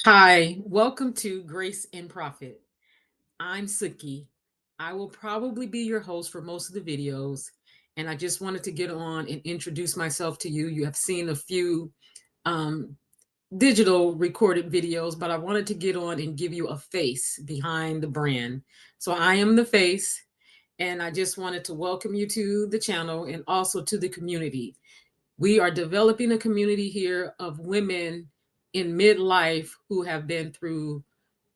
Hi, welcome to Grace and Profit. I'm Sookie. I will probably be your host for most of the videos, and I just wanted to get on and introduce myself to you. You have seen a few um, digital recorded videos, but I wanted to get on and give you a face behind the brand. So I am the face, and I just wanted to welcome you to the channel and also to the community. We are developing a community here of women in midlife who have been through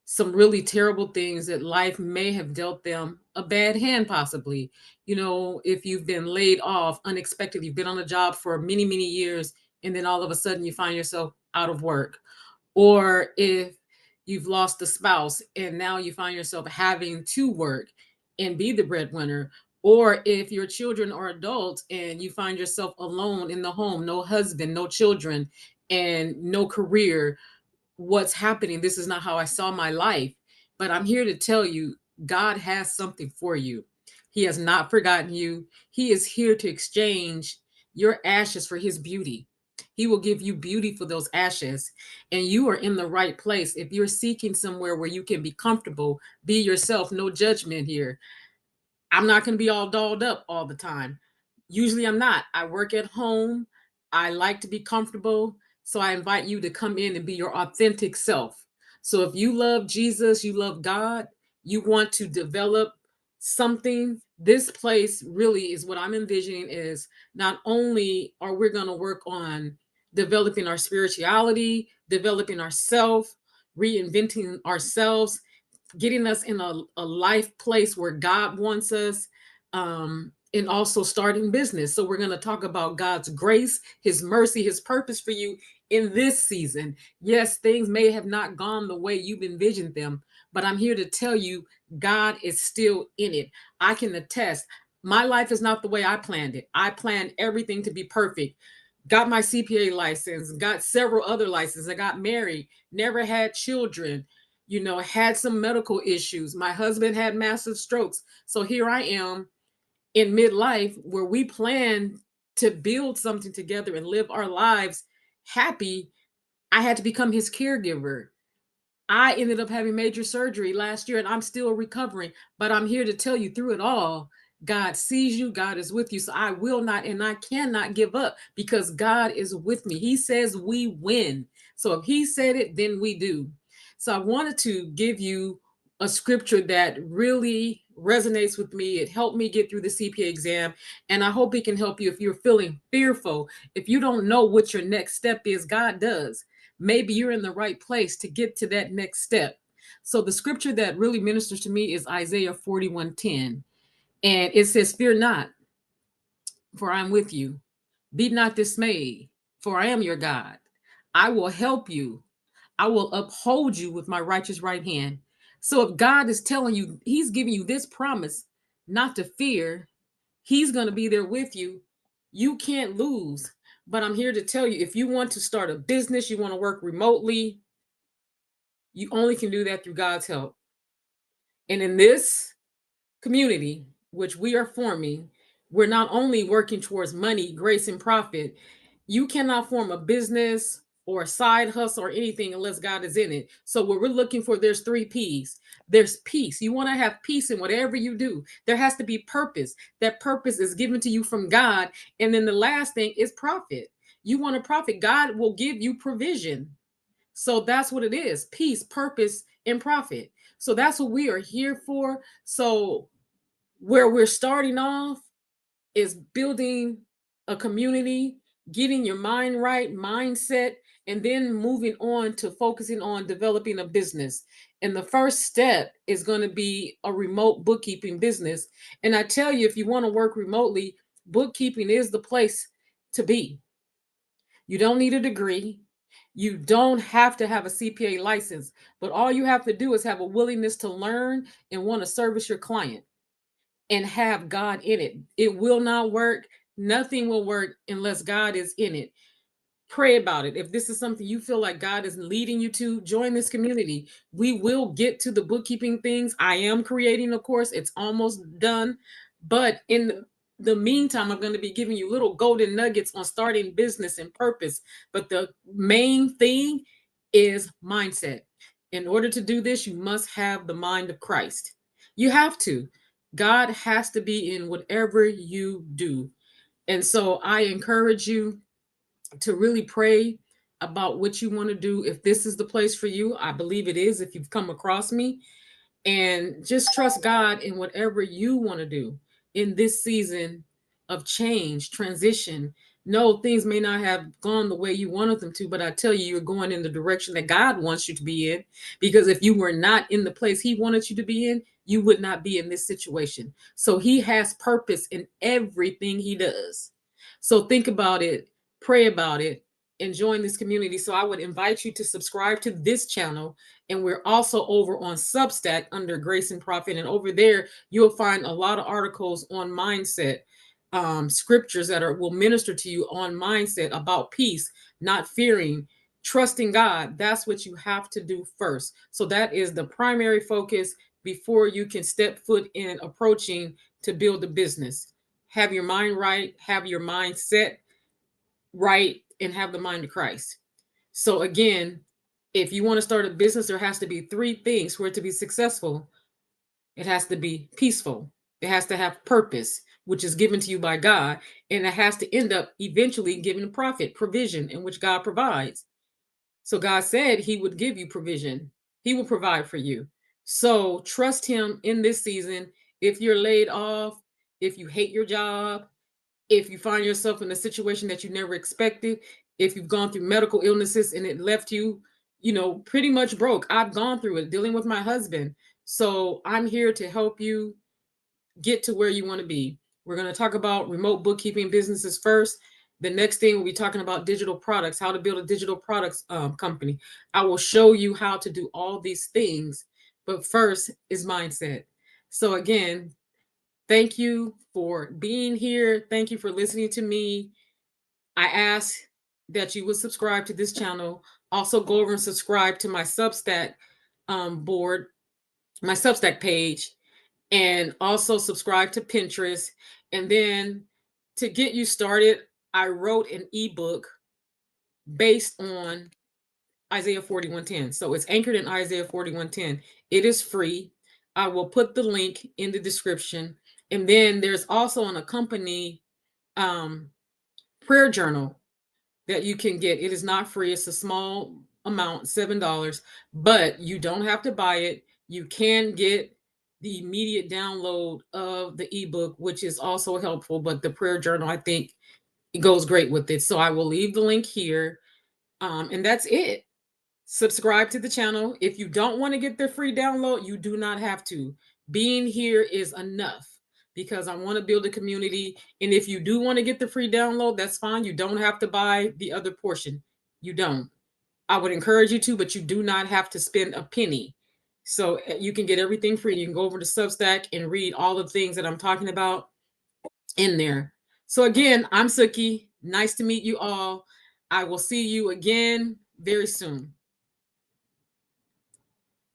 some really terrible things that life may have dealt them a bad hand, possibly. If you've been laid off unexpectedly, you've been on a job for many, many years, and then all of a sudden you find yourself out of work. Or if you've lost a spouse and now you find yourself having to work and be the breadwinner. Or if your children are adults and you find yourself alone in the home, no husband, no children, and no career. What's happening? This is not how I saw my life. But I'm here to tell you, God has something for you. He has not forgotten you. He is here to exchange your ashes for his beauty. He will give you beauty for those ashes. And you are in the right place. If you're seeking somewhere where you can be comfortable, be yourself, no judgment here. I'm not going to be all dolled up all the time. Usually I'm not. I work at home. I like to be comfortable. So I invite you to come in and be your authentic self. So if you love Jesus, you love God, you want to develop something, this place really is what I'm envisioning is not only are we going to work on developing our spirituality, developing ourselves, reinventing ourselves, getting us in a life place where God wants us, and also starting business. So we're going to talk about God's grace, his mercy, his purpose for you in this season. Yes, things may have not gone the way you've envisioned them, but I'm here to tell you God is still in it. I can attest. My life is not the way I planned it. I planned everything to be perfect. Got my CPA license, got several other licenses. I got married, never had children, had some medical issues. My husband had massive strokes. So here I am in midlife where we plan to build something together and live our lives happy. I had to become his caregiver. I ended up having major surgery last year and I'm still recovering, but I'm here to tell you through it all, God sees you, God is with you. So I will not and I cannot give up because God is with me. He says we win. So if he said it, then we do. So I wanted to give you a scripture that really resonates with me. It helped me get through the CPA exam, and I hope it can help you if you're feeling fearful, if you don't know what your next step is. God does. Maybe you're in the right place to get to that next step. So the scripture that really ministers to me is Isaiah 41:10. And it says, "Fear not, for I'm with you. Be not dismayed, for I am your God. I will help you. I will uphold you with my righteous right hand." So if God is telling you, he's giving you this promise not to fear, he's going to be there with you. You can't lose. But I'm here to tell you, if you want to start a business, you want to work remotely, you only can do that through God's help. And in this community, which we are forming, we're not only working towards money, grace, and profit. You cannot form a business or a side hustle or anything unless God is in it. So what we're looking for, there's 3 P's. There's peace. You want to have peace in whatever you do. There has to be purpose. That purpose is given to you from God. And then the last thing is profit. You want to profit. God will give you provision. So that's what it is: peace, purpose, and profit. So that's what we are here for. So, where we're starting off is building a community, getting your mind right, mindset, and then moving on to focusing on developing a business. And the first step is going to be a remote bookkeeping business. And I tell you, if you want to work remotely, bookkeeping is the place to be. You don't need a degree. You don't have to have a CPA license, but all you have to do is have a willingness to learn and want to service your client and have God in it. It will not work. Nothing will work unless God is in it. Pray about it. If this is something you feel like God is leading you to, join this community. We will get to the bookkeeping things. I am creating a course, it's almost done. But in the meantime, I'm going to be giving you little golden nuggets on starting business and purpose. But the main thing is mindset. In order to do this, you must have the mind of Christ. You have to. God has to be in whatever you do. And so I encourage you to really pray about what you want to do. If this is the place for you, I believe it is if you've come across me, and just trust God in whatever you want to do in this season of change, transition. No, things may not have gone the way you wanted them to, but I tell you, you're going in the direction that God wants you to be in. Because if you were not in the place He wanted you to be in, you would not be in this situation. So He has purpose in everything He does. So think about it, pray about it, and join this community. So I would invite you to subscribe to this channel, and we're also over on Substack under Grace and Profit. And over there, you'll find a lot of articles on mindset, scriptures that will minister to you on mindset about peace, not fearing, trusting God. That's what you have to do first. So that is the primary focus before you can step foot in approaching to build a business. Have your mind right, have your mindset right, and have the mind of Christ. So again, if you want to start a business, there has to be three things for it to be successful. It has to be peaceful. It has to have purpose, which is given to you by God, and it has to end up eventually giving a profit, provision, in which God provides. So God said He would give you provision. He will provide for you. So trust Him in this season. If you're laid off, if you hate your job, if you find yourself in a situation that you never expected, if you've gone through medical illnesses and it left you, pretty much broke. I've gone through it dealing with my husband. So I'm here to help you get to where you want to be. We're going to talk about remote bookkeeping businesses first. The next thing we'll be talking about digital products, how to build a digital products company. I will show you how to do all these things, but first is mindset. So again, thank you for being here. Thank you for listening to me. I ask that you would subscribe to this channel. Also, go over and subscribe to my Substack board, my Substack page, and also subscribe to Pinterest. And then to get you started, I wrote an ebook based on Isaiah 41:10. So it's anchored in Isaiah 41:10. It is free. I will put the link in the description. And then there's also an accompanying um, prayer journal that you can get. It is not free. It's a small amount, $7, but you don't have to buy it. You can get the immediate download of the ebook, which is also helpful. But the prayer journal, I think, it goes great with it. So I will leave the link here, and that's it. Subscribe to the channel. If you don't want to get the free download, you do not have to. Being here is enough because I want to build a community. And if you do want to get the free download, that's fine. You don't have to buy the other portion. You don't. I would encourage you to, but you do not have to spend a penny. So you can get everything free. You can go over to Substack and read all the things that I'm talking about in there. So again, I'm Sookie. Nice to meet you all. I will see you again very soon.